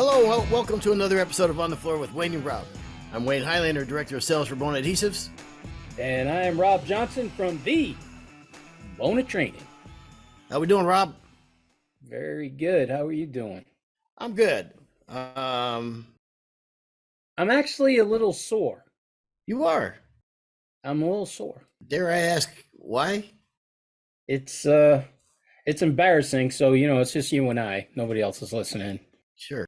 Hello, welcome to another episode of On the Floor with Wayne and Rob. I'm Wayne Highlander, Director of Sales for Bona Adhesives. And I am Rob Johnson from the Bona Training. How we doing, Rob? Very good. How are you doing? I'm good. I'm actually a little sore. You are? I'm a little sore. Dare I ask why? It's embarrassing. So, it's just you and I. Nobody else is listening. Sure.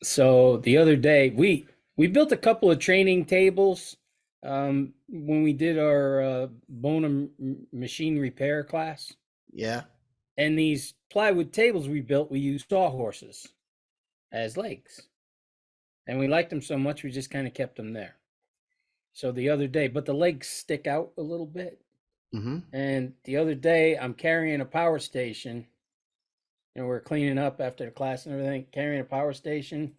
So the other day, we built a couple of training tables when we did our Bona machine repair class. Yeah. And these plywood tables we built, we used sawhorses as legs. And we liked them so much, we just kind of kept them there. So the other day, but the legs stick out a little bit. Mm-hmm. And the other day, I'm carrying a power station. We're cleaning up after the class and everything, carrying a power station.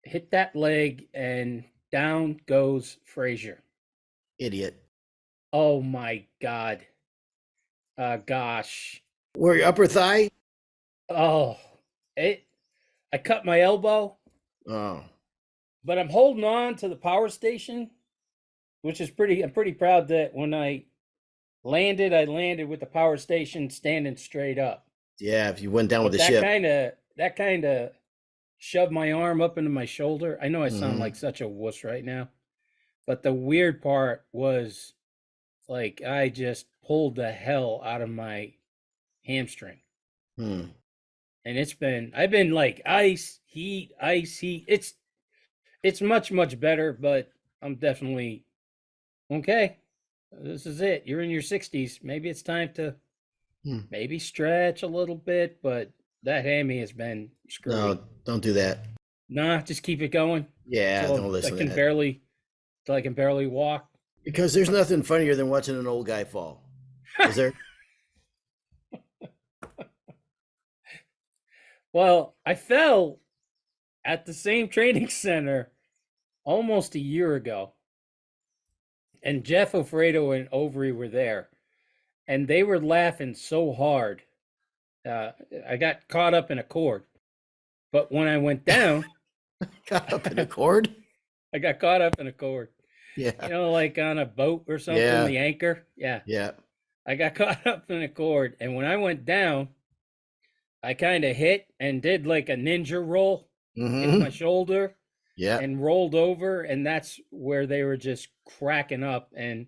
Hit that leg, and down goes Frazier. Idiot. Oh, my God. Gosh. Where your upper thigh? Oh, I cut my elbow. Oh. But I'm holding on to the power station, which is I'm pretty proud that when I landed with the power station standing straight up. Yeah, if you went down with the ship. That kind of shoved my arm up into my shoulder. I know I sound like such a wuss right now, but the weird part was like I just pulled the hell out of my hamstring. And I've been like ice, heat. It's much, much better, but I'm definitely okay. This is it. You're in your 60s. Maybe it's time to maybe stretch a little bit, but that hammy has been screwed. No, don't do that. Nah, just keep it going. Yeah, So don't listen to that. Till I can barely walk. Because there's nothing funnier than watching an old guy fall. Is there? Well, I fell at the same training center almost a year ago. And Jeff Ofredo and Overy were there. And they were laughing so hard. I got caught up in a cord. But when I went down... Caught up in a cord? I got caught up in a cord. Yeah. Like on a boat or something, the anchor. Yeah. Yeah. I got caught up in a cord. And when I went down, I kind of hit and did like a ninja roll. Hit my shoulder. Yeah. And rolled over. And that's where they were just cracking up. And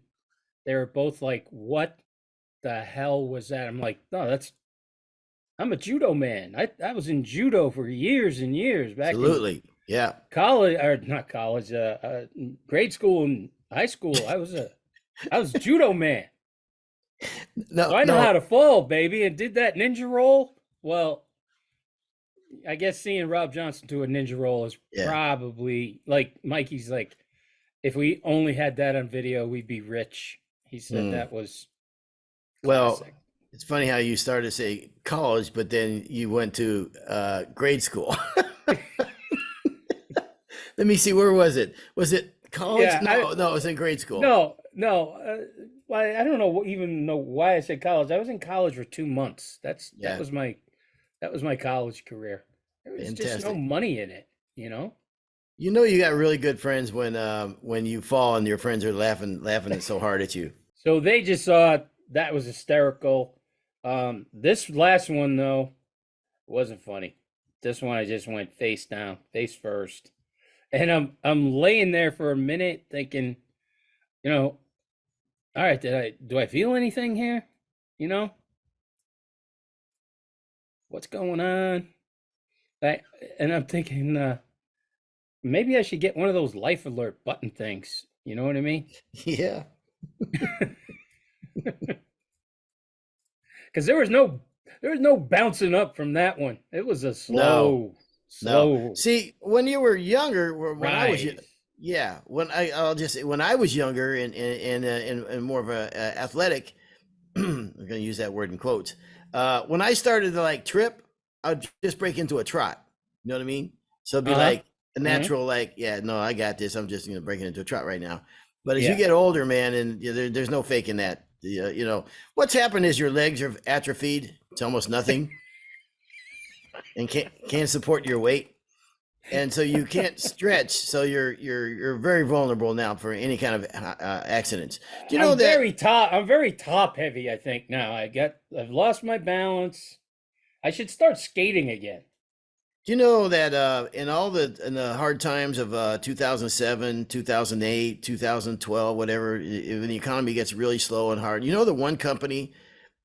they were both like, what the hell was that? I'm like, no, I'm a judo man. I was in judo for years and years back. Absolutely. Yeah. College, or not college, grade school and high school. I was a judo man. No, so I know how to fall, baby, and did that ninja roll. Well, I guess seeing Rob Johnson do a ninja roll is probably like Mikey's like, if we only had that on video, we'd be rich. He said that was classic. Well, it's funny how you started to say college, but then you went to grade school. Let me see. Where was it? Was it college? Yeah, no, it was in grade school. No. I don't know why I said college. I was in college for 2 months. That was my college career. There was just no money in it, You know you got really good friends when you fall and your friends are laughing so hard at you. So they just thought that was hysterical. This last one though wasn't funny. This one I just went face down, face first. And I'm laying there for a minute thinking, all right, do I feel anything here? What's going on? And I'm thinking, maybe I should get one of those life alert button things. You know what I mean? Yeah. Because there was no bouncing up from that one. It was a slow. No. See, when you were younger, when I was younger and more of a athletic, I'm going to use that word in quotes. When I started to like trip, I'd just break into a trot. You know what I mean? So it'd be like a natural, I got this. I'm just going to break it into a trot right now. But as you get older, man, and there's no faking that. What's happened is your legs are atrophied. It's almost nothing. And can't support your weight. and so you can't stretch. So you're very vulnerable now for any kind of accidents. Do you know that? I'm very top heavy, I think now. I've lost my balance. I should start skating again. Do you know that in the hard times of 2007, 2008, 2012, whatever, when the economy gets really slow and hard, you know the one company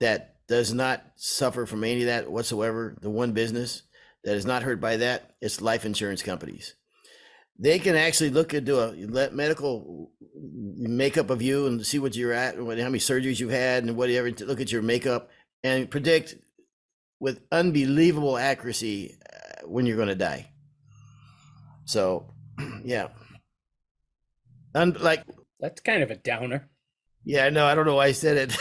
that does not suffer from any of that whatsoever, the one business that is not hurt by that, it's life insurance companies. They can actually look into a medical makeup of you and see what you're at, how many surgeries you've had, and whatever. To look at your makeup and predict with unbelievable accuracy when you're going to die. So, yeah, like That's kind of a downer. yeah, no, I don't know why I said it.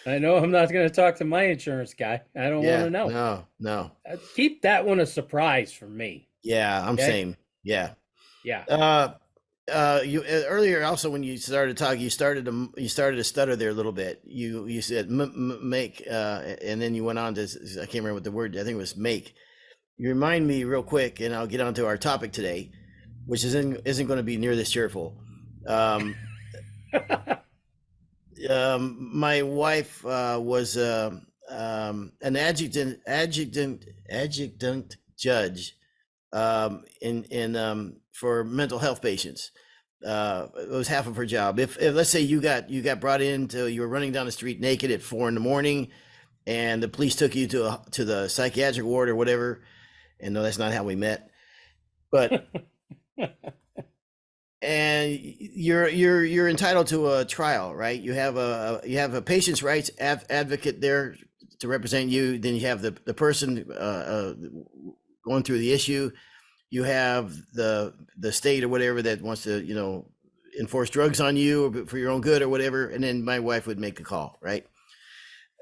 I know I'm not going to talk to my insurance guy. I don't want Yeah, to know. no. Keep that one a surprise for me. Yeah, I'm Okay? saying, yeah. Yeah. You earlier also when you started talking, you started to stutter there a little bit. You said make, and then you went on to, I can't remember what the word, I think it was make. You remind me real quick, and I'll get on to our topic today, which isn't going to be near this cheerful. My wife was an adjunct judge in for mental health patients. It was half of her job. If let's say you got brought in you were running down the street naked at 4 a.m, and the police took you to the psychiatric ward or whatever. And no, that's not how we met, but and you're entitled to a trial, right? You have a patient's rights advocate there to represent you. Then you have the person going through the issue. You have the state or whatever that wants to enforce drugs on you for your own good or whatever. And then my wife would make a call, right?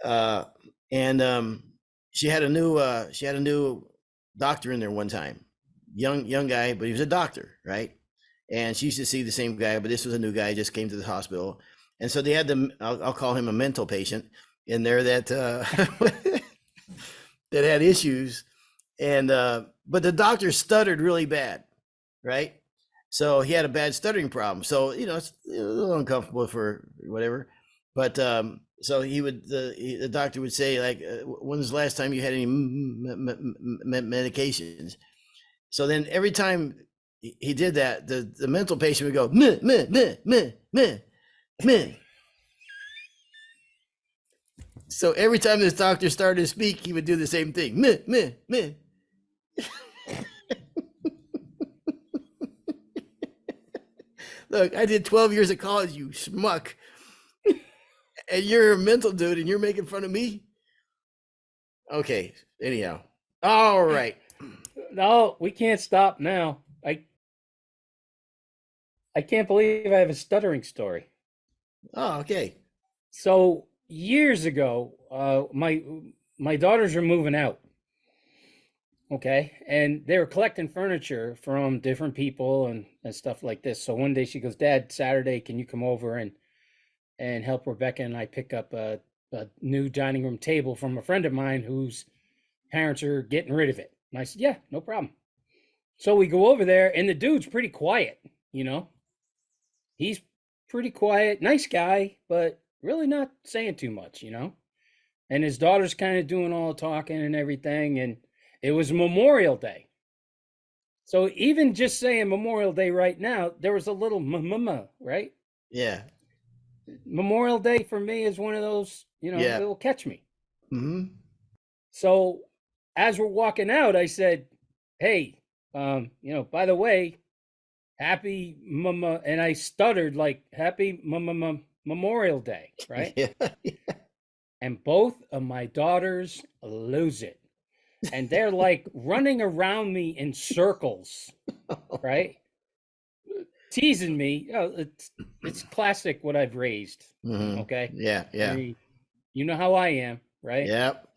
And she had a new doctor in there one time, young guy, but he was a doctor, right? And she used to see the same guy, but this was a new guy, just came to the hospital. And so they had I'll call him a mental patient in there that that had issues. And but the doctor stuttered really bad, right? So he had a bad stuttering problem. So it's a little uncomfortable for whatever. But so the doctor would say, like, when's the last time you had any medications? So then every time he did that, the mental patient would go meh, meh, meh, meh, meh, meh. So every time this doctor started to speak, he would do the same thing. Meh, meh, meh. Look, I did 12 years of college, you schmuck. And you're a mental dude and you're making fun of me? Okay, anyhow. All right. No, we can't stop now. I can't believe I have a stuttering story. Oh, okay. So years ago, my daughters were moving out. Okay, and they were collecting furniture from different people and stuff like this. So one day she goes, "Dad, Saturday, can you come over and help Rebecca and I pick up a new dining room table from a friend of mine whose parents are getting rid of it?" And I said, "Yeah, no problem." So we go over there, and the dude's pretty quiet. He's pretty quiet, nice guy, but really not saying too much. And his daughter's kind of doing all the talking and everything. And it was Memorial Day. So even just saying Memorial Day right now, there was a little mama, right? Yeah. Memorial Day for me is one of those, Yeah. it'll catch me. Mm-hmm. So as we're walking out, I said, "Hey, by the way, happy mama," and I stuttered like happy Memorial Day, right? Yeah. And both of my daughters lose it. And they're like running around me in circles, right? Teasing me. It's classic what I've raised. Mm-hmm. Okay. Yeah. I mean, you know how I am, right? Yep.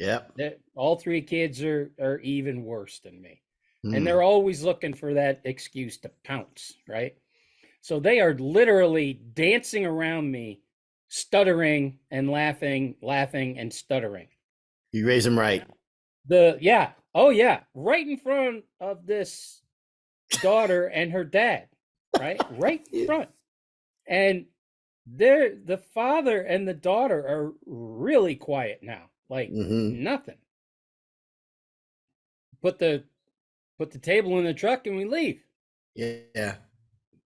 All three kids are even worse than me. Mm. And they're always looking for that excuse to pounce, right? So they are literally dancing around me, stuttering and laughing and stuttering. You raise them right. Yeah, Oh yeah, right in front of this daughter and her dad, right? Right in Yeah. front. And the father and the daughter are really quiet now. Like Mm-hmm. nothing. Put the put the table in the truck and we leave. Yeah.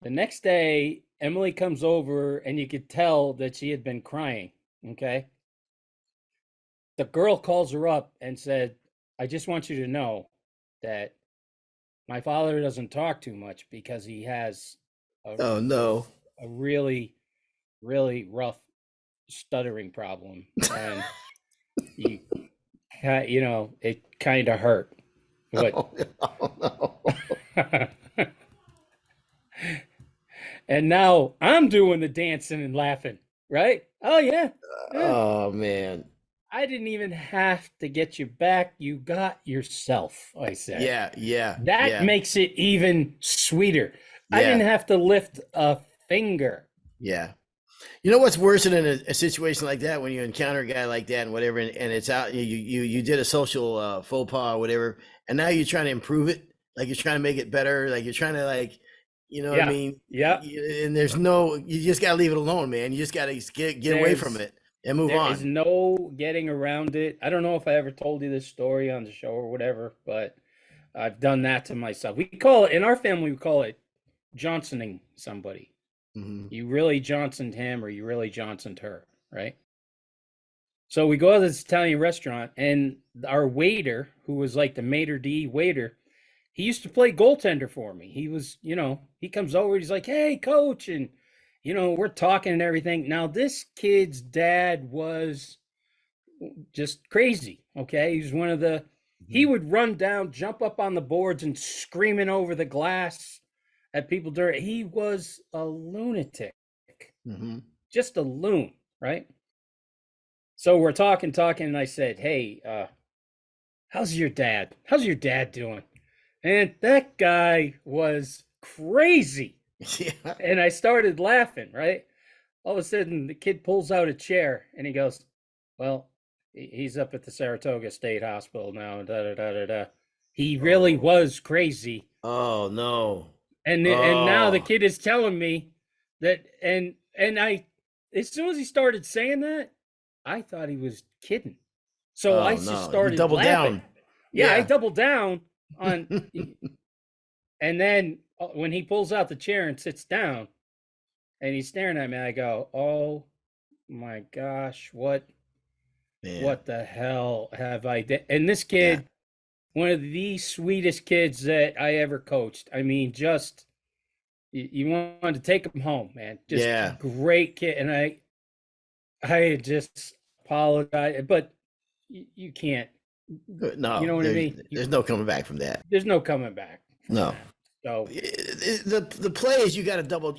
The next day, Emily comes over and you could tell that she had been crying. Okay. The girl calls her up and said, I just want you to know that my father doesn't talk too much because he has a, Oh a, no. a really, really rough stuttering problem. And you, it kind of hurt. What? Oh no. And now I'm doing the dancing and laughing, right? Oh, yeah. Yeah. Oh man. I didn't even have to get you back. You got yourself, I said. Yeah. Yeah. That Yeah. makes it even sweeter. I didn't Yeah. have to lift a finger. Yeah. You know what's worse than a situation like that when you encounter a guy like that and whatever, and it's out you did a social faux pas or whatever, and now you're trying to improve it, like you're trying to make it better, like you're trying to like, you know what I Yeah. mean? Yeah. And there's no, you just gotta leave it alone, man. You just gotta get away from There's it and move there is on. no getting around it. I don't know if I ever told you this story on the show or whatever, but I've done that to myself. We call it in our family, we call it Johnsoning somebody. Hmm. You really Johnsoned him or you really Johnsoned her, right? So we go to this Italian restaurant, and our waiter, who was like the maitre d' waiter, he used to play goaltender for me. He was, he comes over, he's like, "Hey, coach," and we're talking and everything. Now this kid's dad was just crazy. Okay, he was one of the. He Hmm. would run down, jump up on the boards, and screaming over the glass at people during. He was a lunatic, Hmm. just a loon, right? So we're talking, and I said, "Hey, how's your dad? How's your dad doing?" And that guy was crazy. Yeah. And I started laughing, right? All of a sudden, the kid pulls out a chair and he goes, "Well, he's up at the Saratoga State Hospital now." Da, da, da, da, da. He really Oh. was crazy. Oh no. And now the Oh. kid is telling me that, and I, as soon as he started saying that, I thought he was kidding. So I Oh just no. You started double laughing. down. Yeah, I Yeah. doubled down on, and then when he pulls out the chair and sits down and he's staring at me, I go, "Oh my gosh, Man. what the hell have I done?" And this Yeah. kid, one of the sweetest kids that I ever coached. I mean, just you wanted to take him home, man. Just Yeah. great kid, and I just apologize, but you can't. You No, know what I mean? there's no coming back from that. There's no coming back from No. that. So The play is you gotta double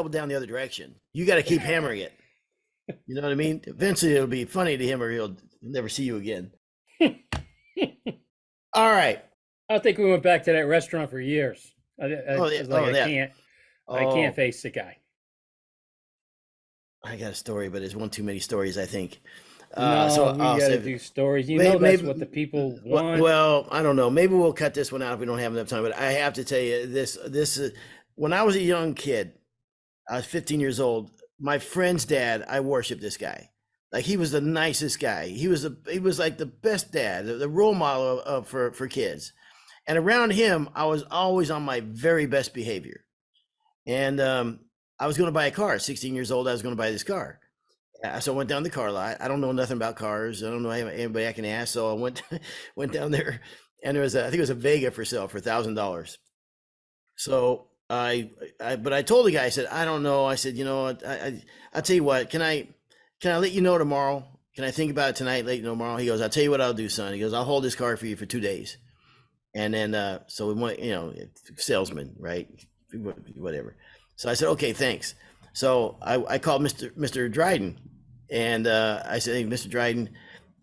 down the other direction. You gotta keep hammering it. You know what I mean? Eventually it'll be funny to him or he'll never see you again. All right. I think we went back to that restaurant for years. I Oh yeah. was like, Oh yeah. I can't Oh, face the guy. I got a story, but it's one too many stories, I think. So No, we I'll got to save it. do stories. You know, that's what the Maybe, people want. well, I don't know. Maybe we'll cut this one out if we don't have enough time. But I have to tell you this. When I was a young kid, I was 15 years old. My friend's dad, I worshiped this guy. Like he was the nicest guy. He was like the best dad, the role model for kids. And around him, I was always on my very best behavior. And I was going to buy a car. 16 years old, I was going to buy this car. So I went down the car lot. I don't know nothing about cars. I don't know anybody I can ask. So I went down there, and there was I think it was a Vega for sale for $1,000. So but I told the guy, I said, I don't know. I said, you know what? I'll tell you what. Can I let you know tomorrow? Can I think about it tonight? Let you know tomorrow. He goes, I'll tell you what I'll do, son. He goes, I'll hold this car for you for 2 days. And then so we went, salesman, right? Whatever. So I said, okay, thanks. So I called Mr. Dryden, and I said, hey, Mr. Dryden,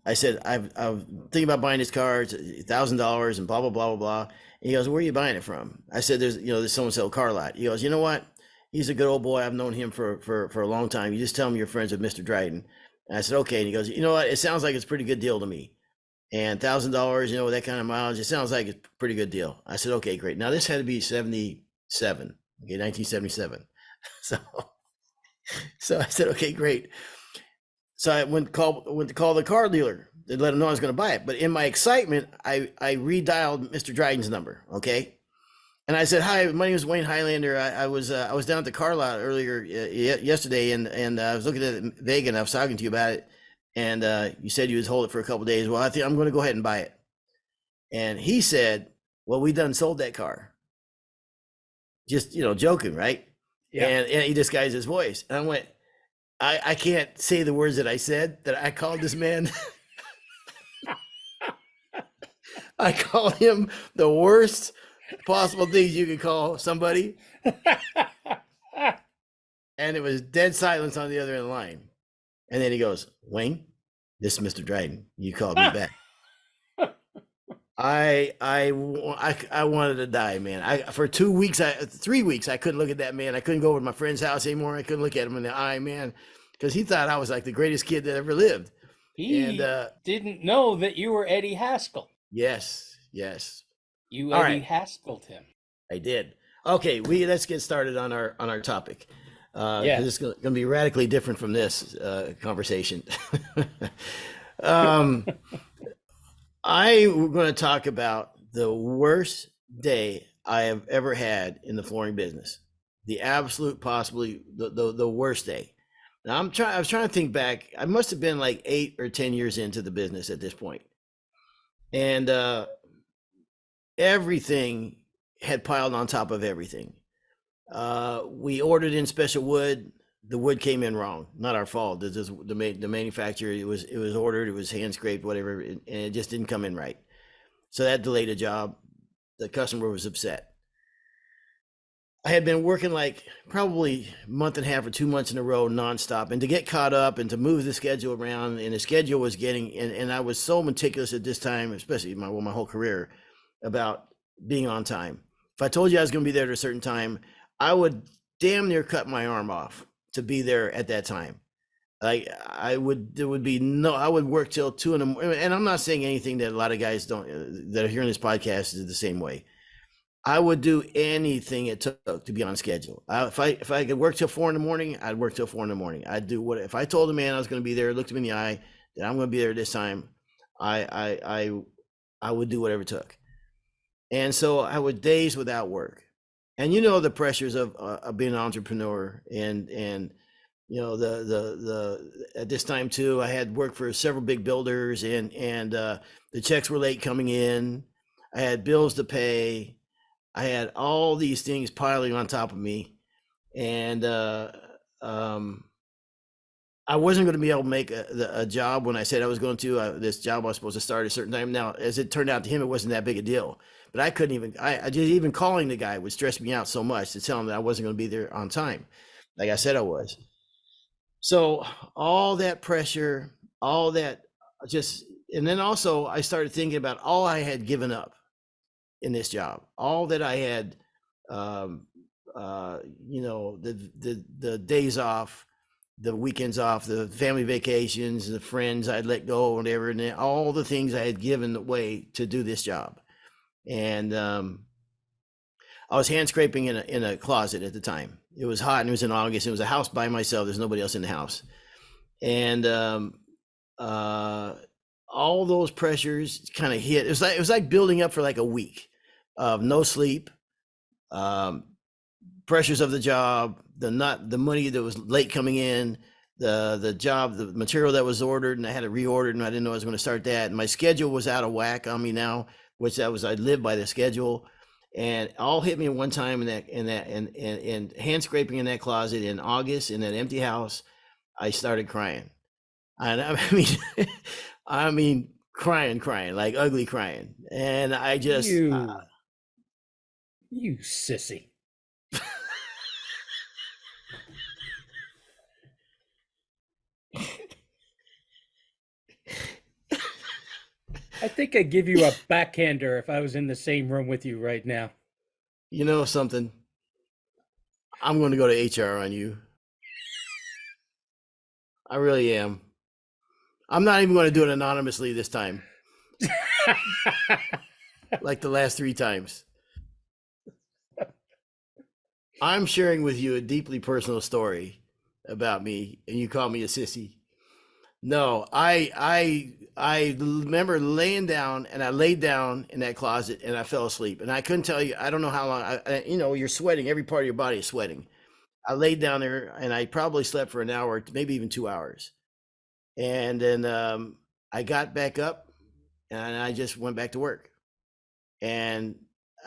I said, I'm thinking about buying this car. It's $1,000 and blah, blah, blah, blah, blah. And he goes, where are you buying it from? I said, there's someone sell car lot. He goes, you know what? He's a good old boy. I've known him for a long time. You just tell him you're friends with Mr. Dryden. And I said, okay. And he goes, you know what? It sounds like it's a pretty good deal to me. and $1,000, that kind of mileage. It sounds like a pretty good deal. I said, okay, great. Now this had to be 77, okay, 1977. So I said, okay, great. So I went to call the car dealer to let him know I was going to buy it. But in my excitement, I redialed Mr. Dryden's number, okay? And I said, "Hi, my name is Wayne Highlander. I was down at the car lot earlier yesterday, and I was looking at Vega, and I was talking to you about it, and you said you would hold it for a couple of days. Well, I think I'm going to go ahead and buy it." And he said, "Well, we done sold that car." Just joking, right? Yeah. And he disguised his voice, and I went, I can't say the words that I said, that I called this man. I called him the worst possible things you could call somebody. And it was dead silence on the other end of the line. And then he goes, "Wayne, this is Mr. Dryden. You called me back." I wanted to die, man. For 3 weeks, I couldn't look at that man. I couldn't go over to my friend's house anymore. I couldn't look at him in the eye, man, because he thought I was like the greatest kid that ever lived. He didn't know that you were Eddie Haskell. Yes. You Eddie Haskelled him. I did. Okay, let's get started on our topic. Yeah, it's going to be radically different from this conversation. I'm going to talk about the worst day I have ever had in the flooring business. The absolute, possibly the worst day. Now I was trying to think back. I must have been like 8 or 10 years into the business at this point. And everything had piled on top of everything. We ordered in special wood. The wood came in wrong. Not our fault. The manufacturer, it was ordered, it was hand scraped, whatever, and it just didn't come in right. So that delayed a job. The customer was upset. I had been working like probably a month and a half or 2 months in a row nonstop, and to get caught up and to move the schedule around, and the schedule was getting, and I was so meticulous at this time, especially my whole career, about being on time. If I told you I was going to be there at a certain time, I would damn near cut my arm off to be there at that time. I would work till 2 a.m. And I'm not saying anything that a lot of guys that are hearing this podcast is the same way. I would do anything it took to be on schedule. If I could work till 4 a.m, I'd work till 4 a.m. I'd do what, if I told the man I was going to be there, looked him in the eye, that I'm going to be there this time, I would do whatever it took. And so I would days without work. And the pressures of being an entrepreneur, and the at this time too, I had worked for several big builders, and the checks were late coming in. I had bills to pay. I had all these things piling on top of me, and I wasn't going to be able to make a job when I said I was going to. This job I was supposed to start at a certain time. Now, as it turned out, to him, it wasn't that big a deal. But I couldn't even. I just, even calling the guy would stress me out so much to tell him that I wasn't going to be there on time, like I said I was. So all that pressure, all that, and then also I started thinking about all I had given up in this job, all that I had, the days off, the weekends off, the family vacations, the friends I'd let go, whatever, and then all the things I had given away to do this job. And I was hand scraping in a closet at the time. It was hot, and it was in August. It was a house by myself. There's nobody else in the house. And all those pressures kind of hit. It was like building up for like a week of no sleep, pressures of the job, the money that was late coming in, the job, the material that was ordered, and I had to reorder, and I didn't know I was going to start that. And my schedule was out of whack on me now, which I lived by the schedule, and all hit me at one time and hand scraping in that closet in August in that empty house. I started crying, and I mean, crying, like ugly crying, and I just you sissy. I think I'd give you a backhander if I was in the same room with you right now. You know something? I'm going to go to HR on you. I really am. I'm not even going to do it anonymously this time. like the last 3 times. I'm sharing with you a deeply personal story about me, and you call me a sissy. No, I remember laying down, and I laid down in that closet, and I fell asleep, and I couldn't tell you. I don't know how long. You're sweating. Every part of your body is sweating. I laid down there, and I probably slept for an hour, maybe even 2 hours, and then I got back up, and I just went back to work. And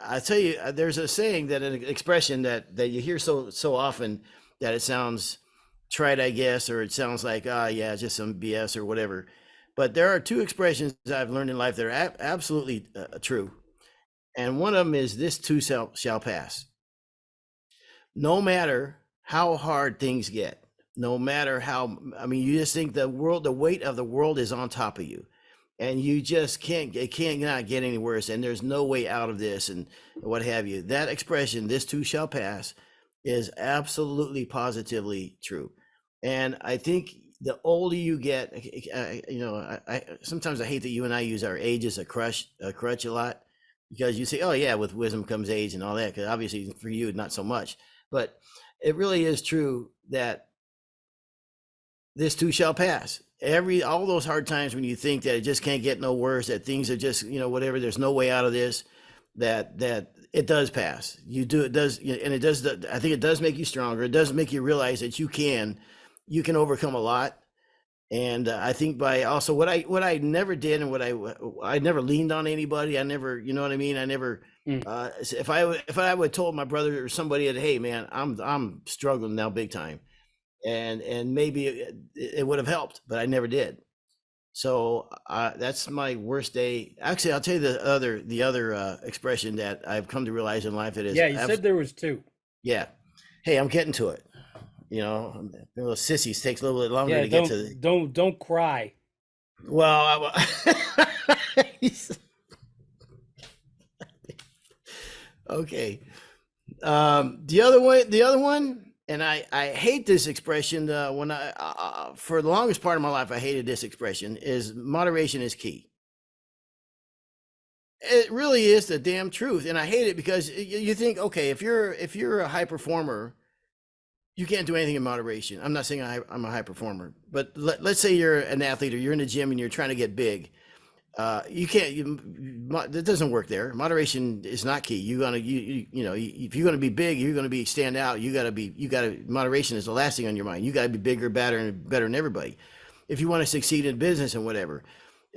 I tell you, there's a saying, that an expression that you hear so often, that it sounds trite, I guess, or it sounds like, yeah, just some BS or whatever. But there are 2 expressions I've learned in life that are absolutely true. And one of them is, this too shall pass. No matter how hard things get, no matter how, you just think the weight of the world is on top of you, and you just it can't not get any worse, and there's no way out of this, and what have you. That expression, this too shall pass, is absolutely positively true. And I think the older you get, sometimes I hate that you and I use our age as a crutch a lot, because you say, oh yeah, with wisdom comes age and all that, because obviously for you, not so much. But it really is true that this too shall pass. All those hard times when you think that it just can't get no worse, that things are just, whatever, there's no way out of this, that it does pass. It does, and it does. I think it does make you stronger. It does make you realize that you can overcome a lot. And I think by also what I never did, and what I never leaned on anybody. I never, you know what I mean? I never, if I would told my brother or somebody that, hey man, I'm struggling now big time, and maybe it would have helped, but I never did. So that's my worst day. Actually, I'll tell you the other expression that I've come to realize in life. It is, yeah, you said there was 2. Yeah. Hey, I'm getting to it. Little sissies takes a little bit longer to get to. Don't cry. Well, okay. The other one, and I hate this expression. When for the longest part of my life, I hated this expression, is moderation is key. It really is the damn truth. And I hate it because you think, okay, if you're a high performer, you can't do anything in moderation. I'm not saying I'm a high performer, but let's say you're an athlete, or you're in the gym and you're trying to get big. You can't. That doesn't work there. Moderation is not key. If you're gonna be big, you're gonna stand out. Moderation is the last thing on your mind. You gotta be bigger, better than everybody. If you want to succeed in business and whatever,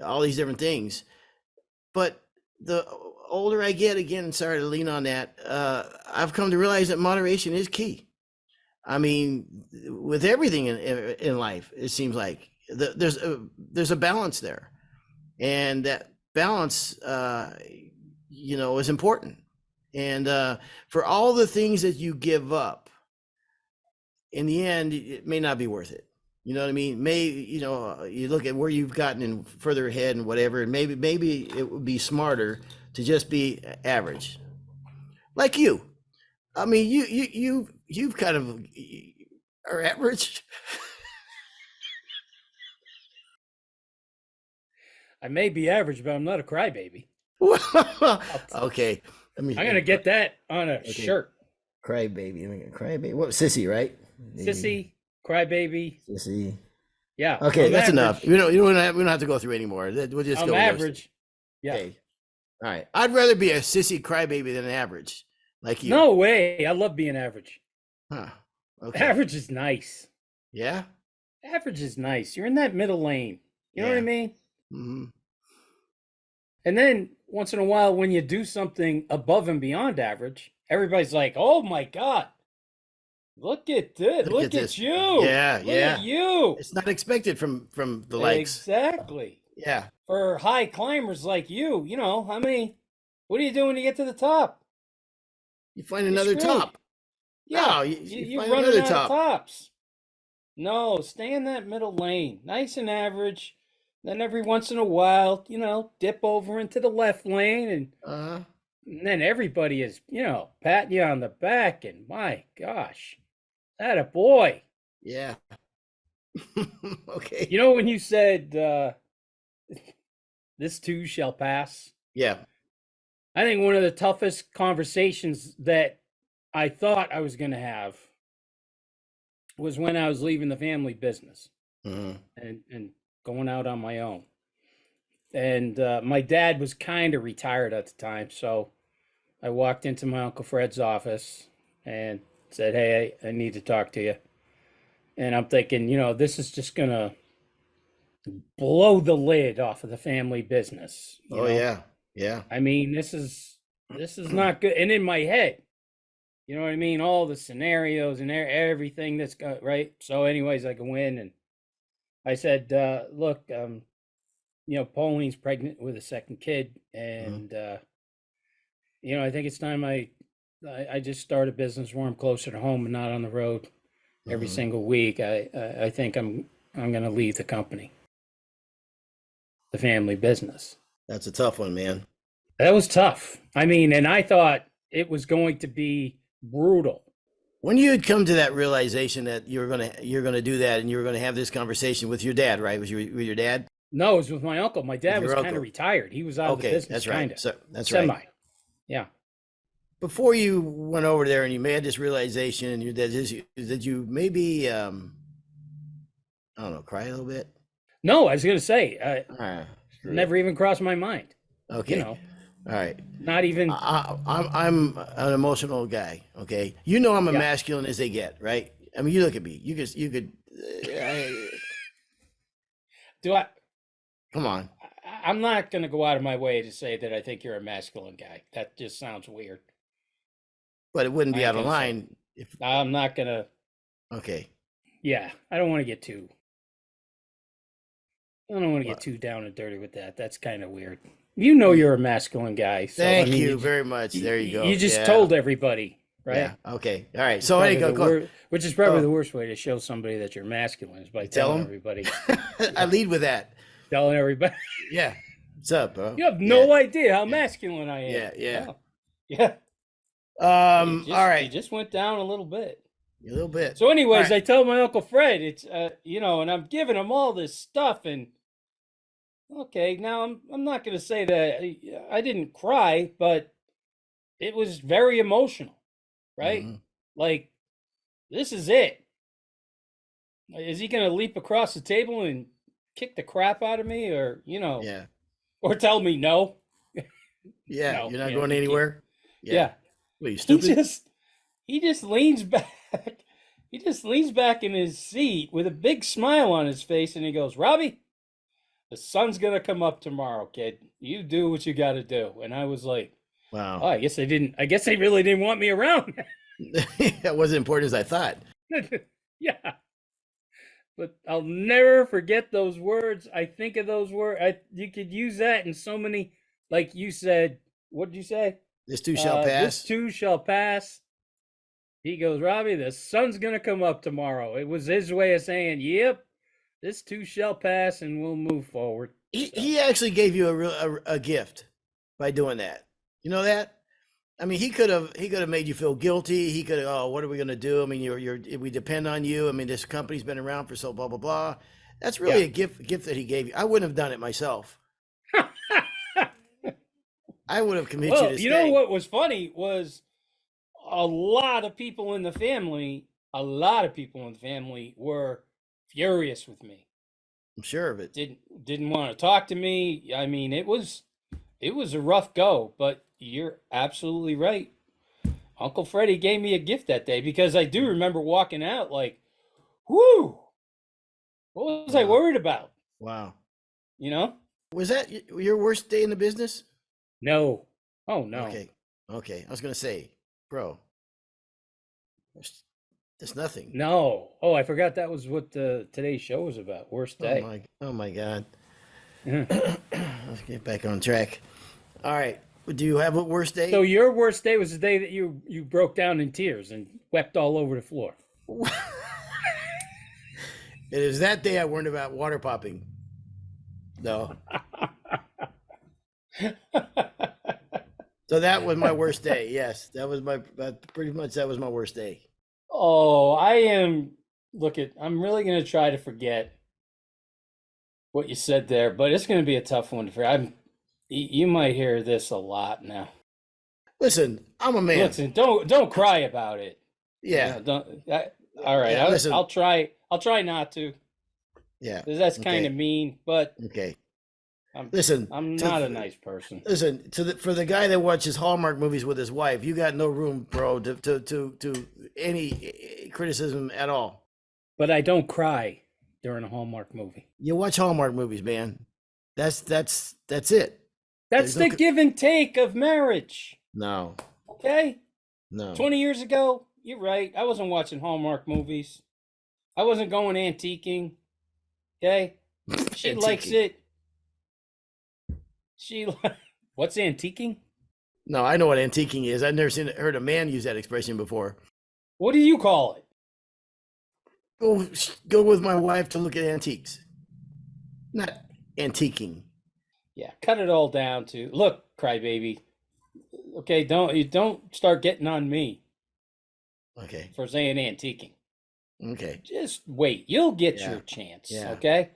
all these different things. But the older I get, again, sorry to lean on that, I've come to realize that moderation is key. With everything in life, it seems like there's a balance there, and that balance, is important. And for all the things that you give up, in the end, it may not be worth it. You know what I mean? You look at where you've gotten in further ahead and whatever, and maybe it would be smarter to just be average, like you. You've kind of are average. I may be average, but I'm not a crybaby. Okay. I'm gonna get that on a shirt. Crybaby. Crybaby. What, sissy, right? Sissy, crybaby. Sissy. Yeah. Okay, that's enough. We don't have to go through anymore. We'll just go average. Yeah. Okay. All right. I'd rather be a sissy crybaby than an average, like you. No way. I love being average. Huh. Okay. Average is nice. Yeah. Average is nice. You're in that middle lane. You know what I mean? Mm-hmm. And then once in a while, when you do something above and beyond average, everybody's like, "Oh my God, look at this! Look at you! Yeah, look at you!" It's not expected from the likes. Exactly. Yeah. For high climbers like you, what are you doing to get to the top? You find another top. Yeah, no, you run another out of tops. No, stay in that middle lane, nice and average. Then every once in a while, dip over into the left lane, and then everybody is, patting you on the back, and my gosh, that a boy. Yeah. Okay. When you said this too shall pass. Yeah. I think one of the toughest conversations that I thought I was going to have was when I was leaving the family business and going out on my own. And my dad was kind of retired at the time. So I walked into my Uncle Fred's office and said, "Hey, I need to talk to you." And I'm thinking, this is just going to blow the lid off of the family business. Oh, yeah. Yeah. I mean, this is not good. And in my head, you know what I mean? All the scenarios and everything that's got right. So anyways, I go in and I said, look, Pauline's pregnant with a second kid. And, I think it's time I just start a business where I'm closer to home and not on the road every single week. I think I'm going to leave the company, the family business. That's a tough one, man. That was tough. I mean, and I thought it was going to be brutal. When you had come to that realization that you're gonna do that and you were gonna have this conversation with your dad, right? With your dad? No, it was with my uncle. My dad was kind of retired. He was out of the business. That's right. Kinda. So that's Semi. right. Yeah. Before you went over there and you made this realization, and your dad, did you maybe I don't know, cry a little bit? No, I was gonna say, never even crossed my mind. Okay. All right. Not even. I'm an emotional guy. Okay. I'm as masculine as they get, right? I mean, you look at me. You could. Do I? Come on. I'm not going to go out of my way to say that I think you're a masculine guy. That just sounds weird. But it wouldn't be out of line if I'm not going to. Okay. Yeah, I don't want to get too. I don't want to get too down and dirty with that. That's kind of weird. You're a masculine guy. So, Thank you very much. There you go. You just told everybody, right? Yeah. Okay. All right. So go. Which is probably the worst way to show somebody that you're masculine is by telling everybody. I lead with that. Telling everybody. Yeah. What's up, bro? You have no idea how masculine I am. Yeah. Oh. Yeah. All right. You just went down a little bit. A little bit. So anyways, I tell my Uncle Fred, it's, and I'm giving him all this stuff and okay, now I'm not going to say that I didn't cry, but it was very emotional, right? Like, this is it. Is he going to leap across the table and kick the crap out of me or, or tell me no? Yeah, no, you're not going anywhere? Yeah. What, are you stupid? He just leans back. He just leans back in his seat with a big smile on his face and he goes, "Robbie, the sun's going to come up tomorrow, kid. You do what you got to do." And I was like, wow. Oh, I guess they really didn't want me around. That wasn't important as I thought. Yeah. But I'll never forget those words. I think of those words. You could use that in so many, like you said, what did you say? This too shall pass. This too shall pass. He goes, "Robbie, the sun's going to come up tomorrow." It was his way of saying, yep. This too shall pass, and we'll move forward. He actually gave you a gift by doing that. You know that? I mean, he could have made you feel guilty. He could have, oh, what are we going to do? I mean, we depend on you. I mean, this company's been around for so blah blah blah. That's really a gift that he gave you. I wouldn't have done it myself. I would have convinced you to stay. You know what was funny was a lot of people in the family were furious with me. I'm sure of it. Didn't want to talk to me. I mean, it was a rough go, but you're absolutely right. Uncle Freddie gave me a gift that day because I do remember walking out like, whoo, what was I worried about? Wow. Was that your worst day in the business? No. Oh, no. Okay. I was going to say, bro, there's nothing. No. Oh, I forgot that was what today's show was about. Worst day. Oh my God. Let's get back on track. All right. Do you have a worst day? So your worst day was the day that you broke down in tears and wept all over the floor. It is that day I warned about water popping. No. So that was my worst day. Yes, that was pretty much that was my worst day. Oh, I'm really going to try to forget what you said there, but it's going to be a tough one for you might hear this a lot now. Listen, I'm a man. Listen, don't cry about it. Yeah. All right, Yeah, listen. I'll try not to. Yeah. Because that's kind Okay. of mean, but Okay. I'm Listen. I'm not a nice person. Listen, for the guy that watches Hallmark movies with his wife, you got no room, bro, to any criticism at all. But I don't cry during a Hallmark movie. You watch Hallmark movies, man. That's it. That's the give and take of marriage. No. Okay? No. 20 years ago, you're right. I wasn't watching Hallmark movies. I wasn't going antiquing. Okay? She likes it. What's antiquing? No, I know what antiquing is. I've never heard a man use that expression before. What do you call it? Go with my wife to look at antiques. Not antiquing. Yeah, cut it all down to look, crybaby. Okay, don't start getting on me. Okay. For saying antiquing. Okay. Just wait. You'll get your chance. Yeah. Okay.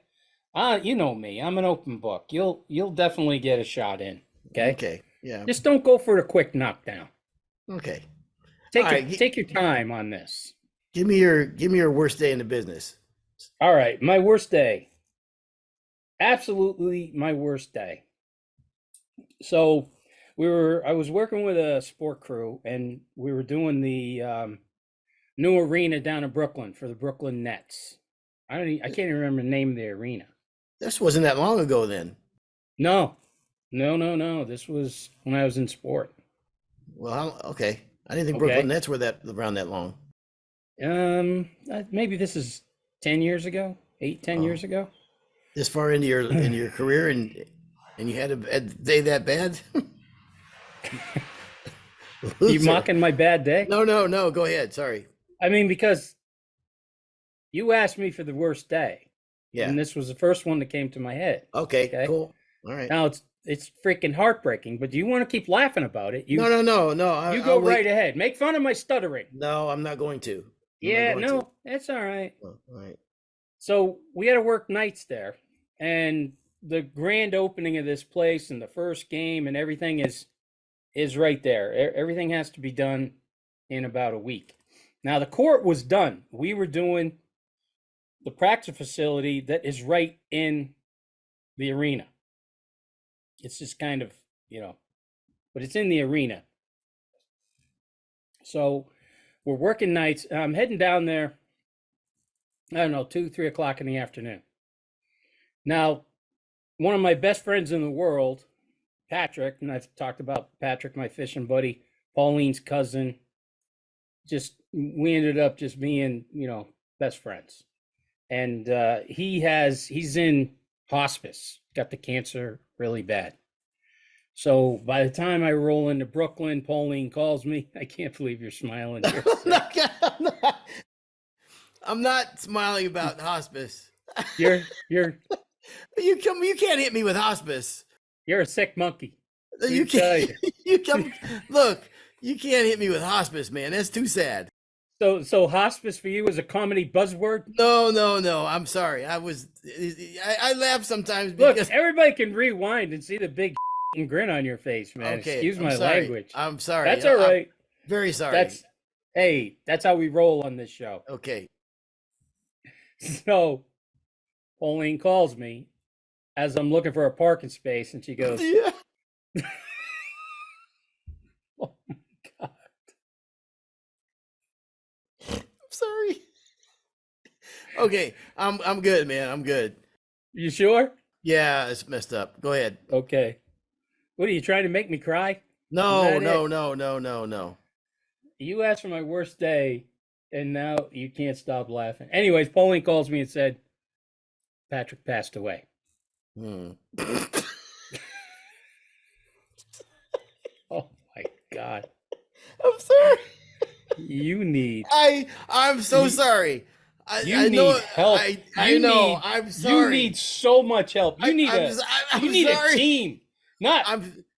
You know me. I'm an open book. You'll definitely get a shot in. Okay. Okay. Yeah. Just don't go for the quick knockdown. Okay. Take your time on this. Give me your worst day in the business. All right, my worst day. Absolutely my worst day. So I was working with a sport crew and we were doing the new arena down in Brooklyn for the Brooklyn Nets. I can't even remember the name of the arena. This wasn't that long ago then. No. This was when I was in sport. Well, okay. I didn't think Brooklyn Nets were around that long. Maybe this is 10 years ago, 10 years ago. This far into your career and you had a day that bad? You mocking my bad day? No. Go ahead. Sorry. I mean, because you asked me for the worst day. Yeah. And this was the first one that came to my head. Okay. Cool. All right. Now it's freaking heartbreaking, but do you want to keep laughing about it? No. You go right ahead. Make fun of my stuttering. No, I'm not going to. That's all right. Oh, all right. So we had to work nights there, and the grand opening of this place and the first game and everything is right there. Everything has to be done in about a week. Now the court was done. We were doing the practice facility that is right in the arena. It's just kind of, but it's in the arena. So we're working nights. I'm heading down there, I don't know, 2, 3 o'clock in the afternoon. Now, one of my best friends in the world, Patrick, and I've talked about Patrick, my fishing buddy, Pauline's cousin, we ended up just being, best friends. And he's in hospice, got the cancer really bad. So by the time I roll into Brooklyn, Pauline calls me. I can't believe you're smiling. I'm not smiling about hospice. You can't hit me with hospice. You're a sick monkey. You can't. Look. You can't hit me with hospice, man. That's too sad. So hospice for you is a comedy buzzword? No. I'm sorry. I laugh sometimes because look, everybody can rewind and see the big grin on your face, man. Okay, excuse my language. I'm sorry. That's all right. I'm very sorry. That's how we roll on this show. Okay. So Pauline calls me as I'm looking for a parking space, and she goes, "Yeah." Oh my God. I'm sorry. Okay, I'm good, man. I'm good. You sure? Yeah, it's messed up. Go ahead. Okay. What are you trying to make me cry? No. You asked for my worst day, and now you can't stop laughing. Anyways, Pauline calls me and said, Patrick passed away. Oh my God. I'm sorry. You need. I'm so sorry. I need help. I know. I'm sorry. You need so much help. You need a team.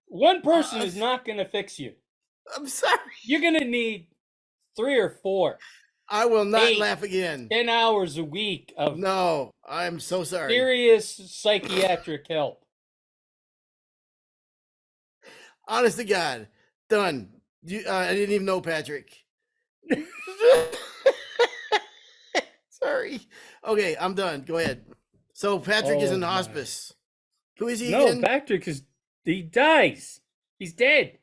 One person is not going to fix you. I'm sorry. You're going to need 3 or 4. I will not 8, laugh again. 10 hours a week of No, I'm so sorry. serious psychiatric help. Honest to God, done. I didn't even know Patrick. Sorry. Okay, I'm done. Go ahead. So Patrick is Oh in my. hospice. Who is he No, again? Patrick he dies. He's dead.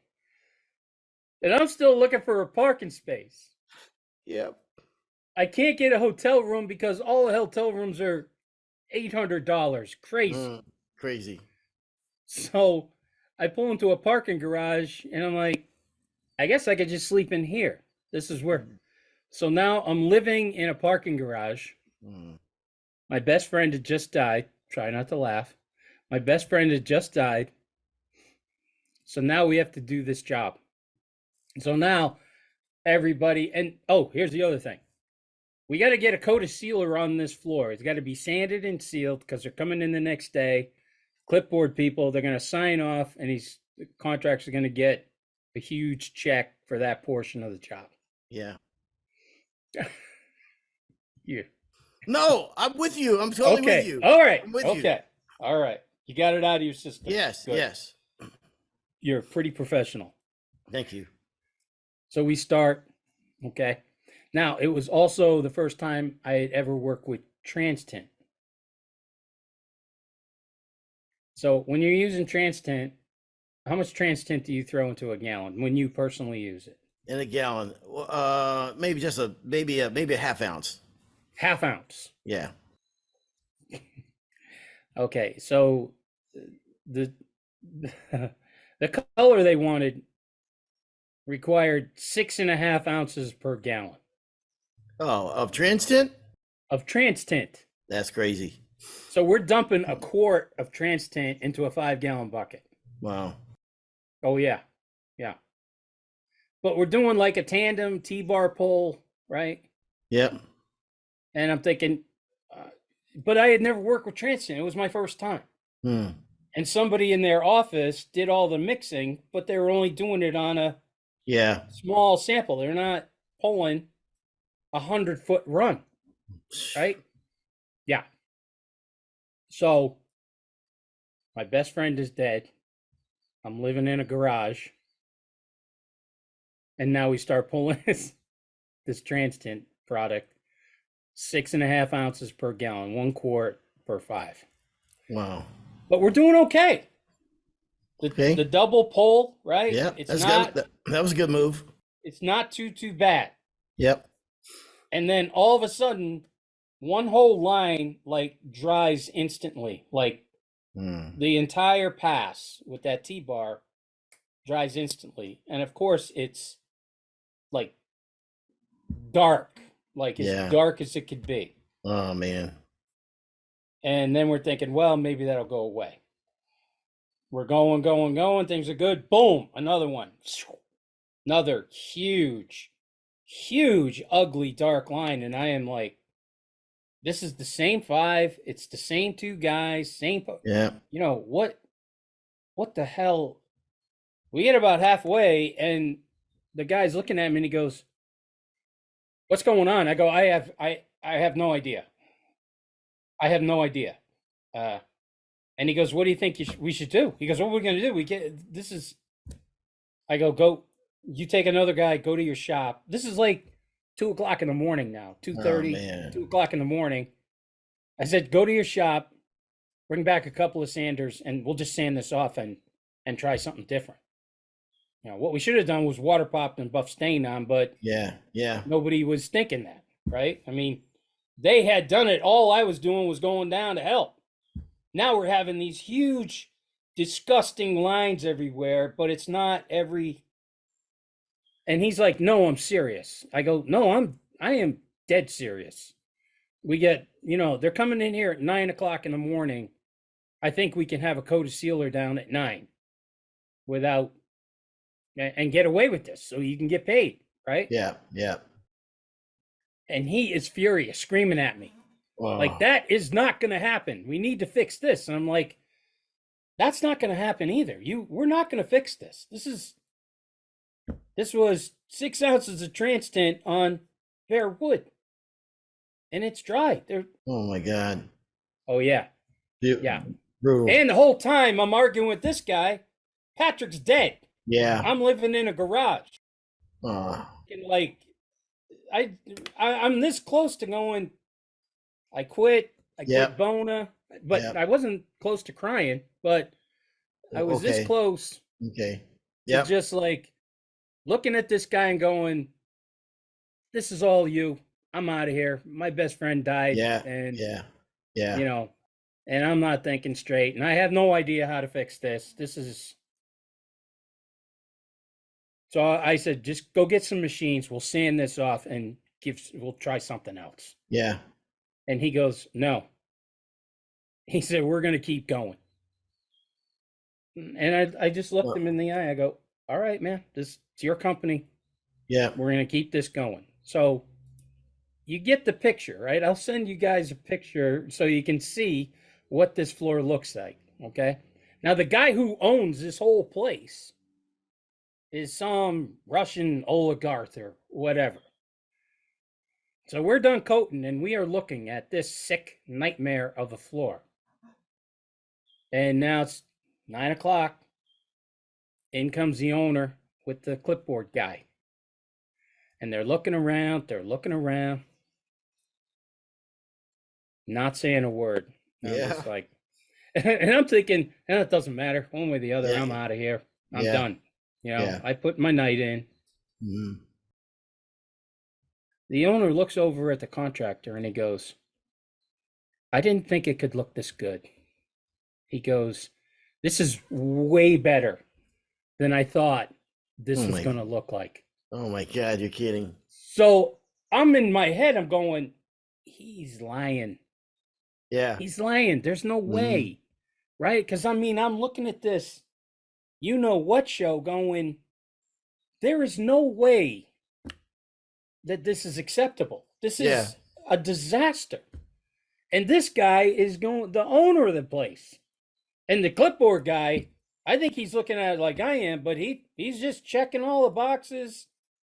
And I'm still looking for a parking space. Yep. I can't get a hotel room because all the hotel rooms are $800. Crazy. Crazy. So I pull into a parking garage and I'm like, I guess I could just sleep in here. This is where. So now I'm living in a parking garage. My best friend had just died. Try not to laugh. My best friend had just died. So now we have to do this job. So now everybody, and oh, here's the other thing. We got to get a coat of sealer on this floor. It's got to be sanded and sealed because they're coming in the next day. Clipboard people, they're going to sign off, and the contracts are going to get a huge check for that portion of the job. Yeah. Yeah. No, I'm with you. I'm totally with you. All right. I'm with you. All right. You got it out of your system. Yes. Good. Yes. You're pretty professional. Thank you. So we start. Okay. Now, it was also the first time I had ever worked with TransTint. So when you're using TransTint, how much TransTint do you throw into a gallon when you personally use it? In a gallon, maybe just maybe a half ounce. Half ounce. Yeah. Okay, so the the color they wanted required 6.5 ounces per gallon. Oh, of TransTint? Of TransTint. That's crazy. So we're dumping a quart of TransTint into a 5-gallon bucket. Wow. Oh yeah, yeah. But we're doing like a tandem T-bar pull, right? Yep. And I'm thinking, but I had never worked with TransTint. It was my first time. And somebody in their office did all the mixing, but they were only doing it on a small sample. They're not pulling 100-foot run, right? Yeah. So my best friend is dead. I'm living in a garage. And now we start pulling this TransTint product, 6.5 ounces per gallon, 1 quart per 5. Wow. But we're doing okay. The double pull, right? Yeah, it's not good. That was a good move. It's not too bad. Yep. And then all of a sudden, one whole line like dries instantly. Like the entire pass with that T-bar dries instantly. And of course, it's like dark, like as dark as it could be. Oh man. And then we're thinking, well, maybe that'll go away. We're going. Things are good. Boom, another one. Another huge, ugly, dark line. And I am like, this is the same 5. It's the same 2 guys, same. Yeah. You know, what the hell? We get about halfway, and the guy's looking at me, and he goes, what's going on? I go, I have no idea. I have no idea. And he goes, what do you think we should do? He goes, what are we going to do? I go, you take another guy, go to your shop. This is like 2 o'clock in the morning now, 2:30, 2 o'clock in the morning. I said, go to your shop, bring back a couple of sanders, and we'll just sand this off and try something different. You know, what we should have done was water popped and buff stain on, but nobody was thinking that, right? I mean, they had done it. All I was doing was going down to help. Now we're having these huge, disgusting lines everywhere, but it's not every. And he's like, no, I'm serious. I go, no, I am dead serious. We get, they're coming in here at 9 o'clock in the morning. I think we can have a coat of sealer down at 9 without, and get away with this so you can get paid, right? Yeah, yeah. And he is furious, screaming at me. Wow. Like, that is not going to happen. We need to fix this. And I'm like, that's not going to happen either. We're not going to fix this. This was 6 ounces of TransTint on bare wood, and it's dry. Oh my God. Oh yeah, You- yeah. Brutal. And the whole time I'm arguing with this guy, Patrick's dead. Yeah. I'm living in a garage. Oh, And like I'm this close to going. I quit. I yeah. quit Bona, but Yeah. I wasn't close to crying. But I was this Okay. close Okay. to Yep. just like looking at this guy and going, "This is all you. I'm out of here. My best friend died, Yeah. and Yeah. Yeah. you know, and I'm not thinking straight, and I have no idea how to fix this. This is." So I said, "Just go get some machines. We'll sand this off and we'll try something else." Yeah. And he goes, "No." He said, "We're going to keep going." And I just looked him in the eye. I go, "All right, man, it's your company. Yeah. We're going to keep this going." So you get the picture, right? I'll send you guys a picture so you can see what this floor looks like. Okay. Now, the guy who owns this whole place is some Russian oligarch or whatever. So we're done coating and we are looking at this sick nightmare of a floor. And now it's 9 o'clock. In comes the owner with the clipboard guy. And they're looking around, not saying a word. And I'm just like, and I'm thinking, it doesn't matter. One way or the other, I'm out of here. I'm done. I put my night in. Mm-hmm. The owner looks over at the contractor and he goes, "I didn't think it could look this good." He goes, "This is way better than I thought this was going to look like." Oh my God, you're kidding. So I'm in my head, I'm going, he's lying. Yeah. He's lying. There's no way. Right? Because I mean, I'm looking at this, you know what show going, there is no way that this is acceptable. This is a disaster. And this guy is going, the owner of the place. And the clipboard guy, I think he's looking at it like I am, but he's just checking all the boxes,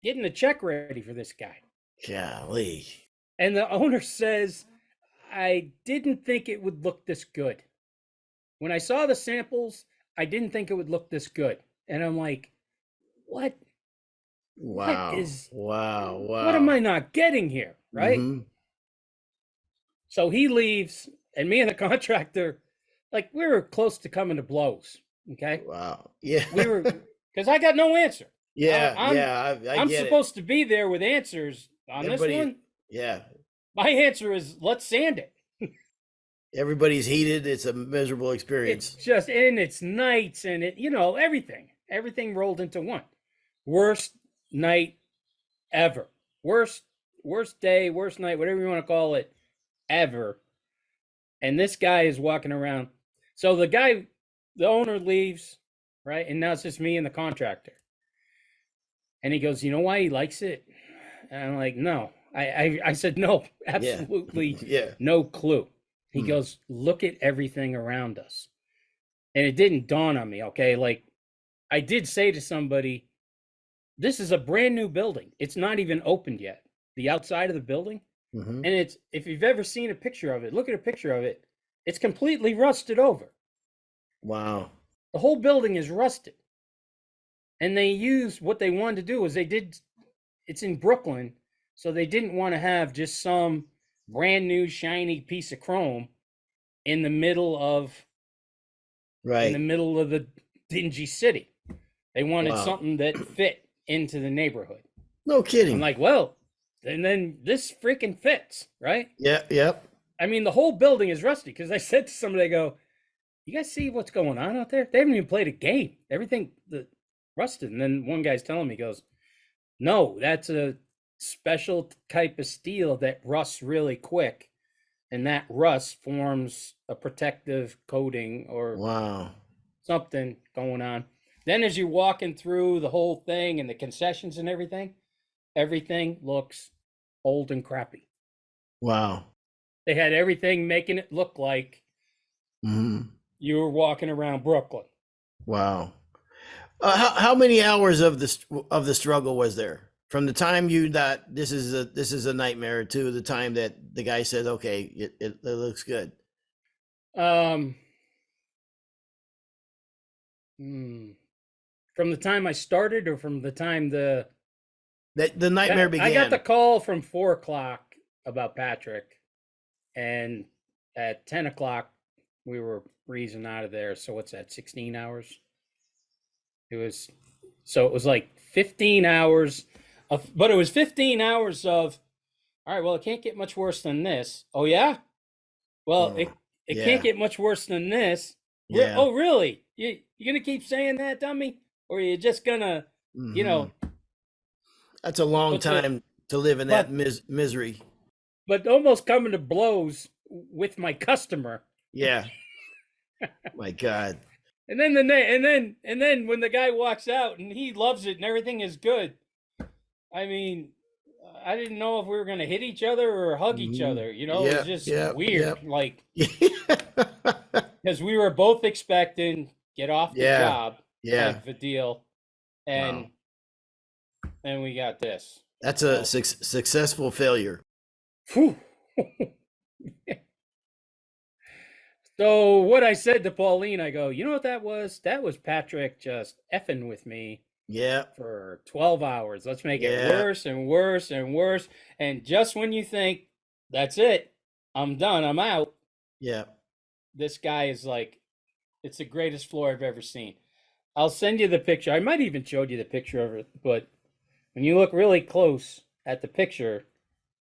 getting the check ready for this guy. Golly. And the owner says, "I didn't think it would look this good. When I saw the samples, I didn't think it would look this good." And I'm like, what? Wow. What am I not getting here? Right? Mm-hmm. So he leaves, and me and the contractor, like, we were close to coming to blows. Okay. Wow. Yeah. We were, because I got no answer. Yeah. I'm supposed to be there with answers on this one. Yeah. My answer is, let's sand it. Everybody's heated. It's a miserable experience. It's just, and it's nights and everything rolled into one. Worst night ever. Worst day, worst night, whatever you want to call it, ever. And this guy is walking around. So the owner leaves, right? And now it's just me and the contractor. And he goes, "You know why he likes it?" And I'm like, "No." I said, "No, absolutely no clue." He goes, "Look at everything around us." And it didn't dawn on me, okay? Like, I did say to somebody, this is a brand new building. It's not even opened yet. The outside of the building. Mm-hmm. And it's, if you've ever seen a picture of it, look at a picture of it. It's completely rusted over. Wow. The whole building is rusted. And they used, what they wanted to do is it's in Brooklyn, so they didn't want to have just some brand new shiny piece of chrome in the middle of the dingy city. They wanted something that fit into the neighborhood. No kidding. I'm like, well, and then this freaking fits, right? Yeah, yep. I mean, the whole building is rusty, because I said to somebody, I go, "You guys see what's going on out there? They haven't even played a game. Everything rusted." And then one guy's telling me, he goes, "No, that's a special type of steel that rusts really quick. And that rust forms a protective coating or something going on." Then as you're walking through the whole thing and the concessions and everything looks old and crappy. Wow. They had everything making it look like you were walking around Brooklyn. Wow. How many hours of the struggle was there? From the time you thought this is a nightmare to the time that the guy said, okay, it looks good. From the time I started, or from the time the nightmare began? I got the call from 4:00 about Patrick, and at 10:00 we were breezing out of there. So what's that? 16 hours. It was like 15 hours of, but it was 15 hours of, all right, well, it can't get much worse than this. Oh yeah? Well, it Yeah. can't get much worse than this. Yeah. Oh, really? You gonna keep saying that, dummy? Or are you just gonna, you know? That's a long time to live in that misery. But almost coming to blows with my customer. Yeah. My God. And then when the guy walks out and he loves it and everything is good, I mean, I didn't know if we were going to hit each other or hug each other. You know, it was just weird. Like, because we were both expecting get off the job type of a deal, and we got this. That's a successful failure. Whew. So what I said to Pauline, I go, you know what that was? That was Patrick just effing with me. Yeah. For 12 hours. Let's make it worse and worse and worse. And just when you think that's it, I'm done, I'm out. Yeah. This guy is like, it's the greatest floor I've ever seen. I'll send you the picture. I might even showed you the picture of it, but when you look really close at the picture,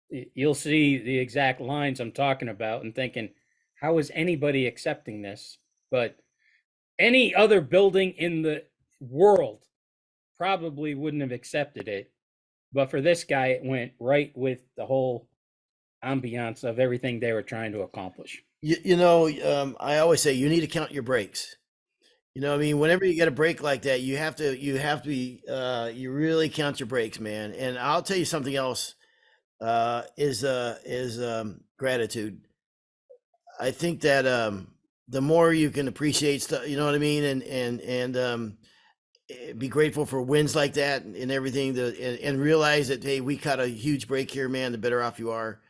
you'll see the exact lines I'm talking about and thinking, how is anybody accepting this? But any other building in the world probably wouldn't have accepted it. But for this guy, it went right with the whole ambiance of everything they were trying to accomplish. I always say you need to count your breaks. You know what I mean? Whenever you get a break like that, you have to be, you really count your breaks, man. And I'll tell you something else, is gratitude. I think that, the more you can appreciate stuff, you know what I mean? And be grateful for wins like that and everything, and realize that, hey, we caught a huge break here, man, the better off you are.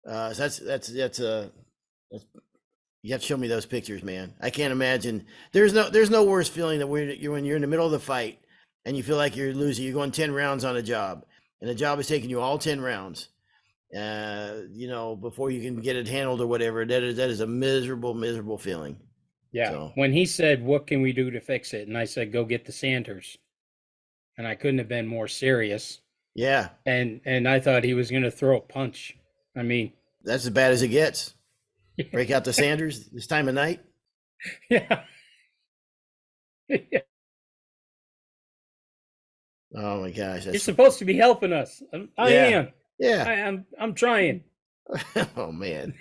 So that's you have to show me those pictures, man. I can't imagine. There's no worse feeling than when you're in the middle of the fight and you feel like you're losing. You're going 10 rounds on a job, and the job is taking you all 10 rounds. Before you can get it handled or whatever. That is a miserable feeling. Yeah. So, when he said, "What can we do to fix it?" and I said, "Go get the sanders," and I couldn't have been more serious. Yeah. And I thought he was going to throw a punch. I mean, that's as bad as it gets. Break out the sanders this time of night. Yeah. Yeah. Oh my gosh! You're supposed to be helping us. I am. Yeah. I'm trying. Oh man.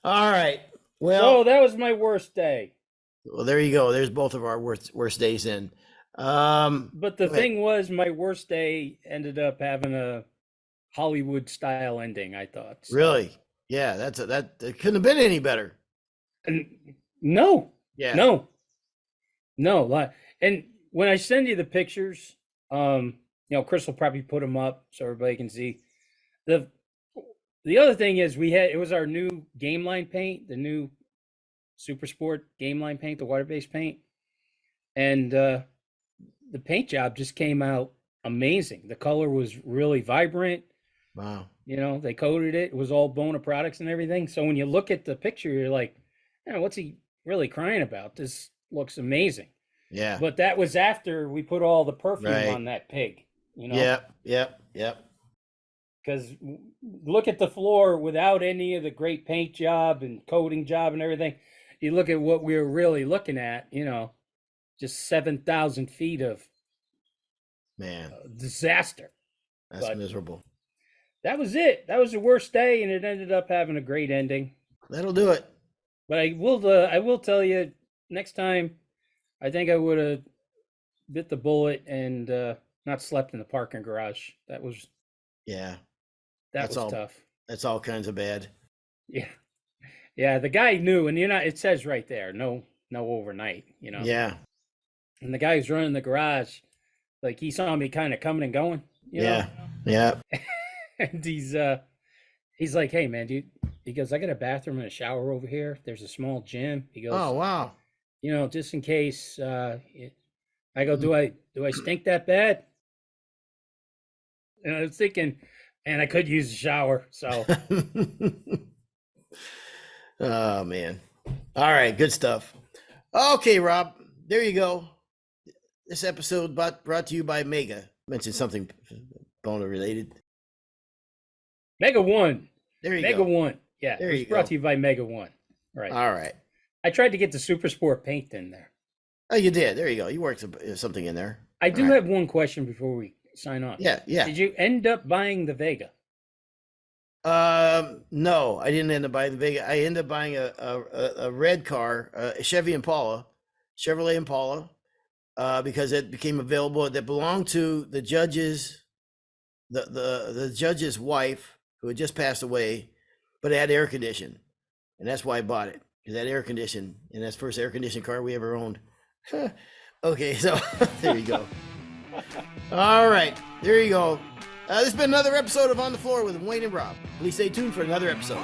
All right. Well, so that was my worst day. Well, there you go. There's both of our worst days in. But the thing was, my worst day ended up having a Hollywood style ending, I thought. So. Really? Yeah, that couldn't have been any better. No. Yeah. No. And when I send you the pictures, Chris will probably put them up so everybody can see. The other thing is it was our new game line paint, the new Super Sport game line paint, the water-based paint. And the paint job just came out amazing. The color was really vibrant. Wow. They coated it. It was all Bona products and everything. So when you look at the picture, you're like, what's he really crying about? This looks amazing. Yeah. But that was after we put all the perfume on that pig, Yep. Because look at the floor without any of the great paint job and coating job and everything. You look at what we were really looking at, just 7,000 feet of disaster. That's miserable. That was it. That was the worst day, and it ended up having a great ending. That'll do it. But I will tell you, next time, I think I would have bit the bullet and not slept in the parking garage. That was that's tough. That's all kinds of bad. Yeah. The guy knew, and it says right there, no overnight. Yeah. And the guy who's running the garage like he saw me kind of coming and going, you know. Yeah. Yeah. And he's like, "Hey, man, dude." He goes, "I got a bathroom and a shower over here. There's a small gym." He goes, Oh, wow. "You know, just in case." I go, "Do I stink that bad?" And I was thinking, and I could use a shower, so Oh, man. All right. Good stuff. Okay, Rob. There you go. This episode brought to you by Mega. Mentioned something Bona related. Mega One. There you Mega go. One. Yeah, There it was you brought go. to you by Mega One. Right. All right. I tried to get the Super Sport paint in there. Oh, you did. There you go. You worked something in there. I All do right. have one question before we sign off. Yeah. Yeah. Did you end up buying the Vega? No, I didn't end up buying the Vega. I ended up buying a red car, a Chevrolet Impala, because it became available. That belonged to the judge's the judge's wife, who had just passed away, but it had air condition, and that's why I bought it, because that air condition, and that's the first air conditioned car we ever owned. Okay, so there you go. All right, there you go. This has been another episode of On the Floor with Wayne and Rob. Please stay tuned for another episode.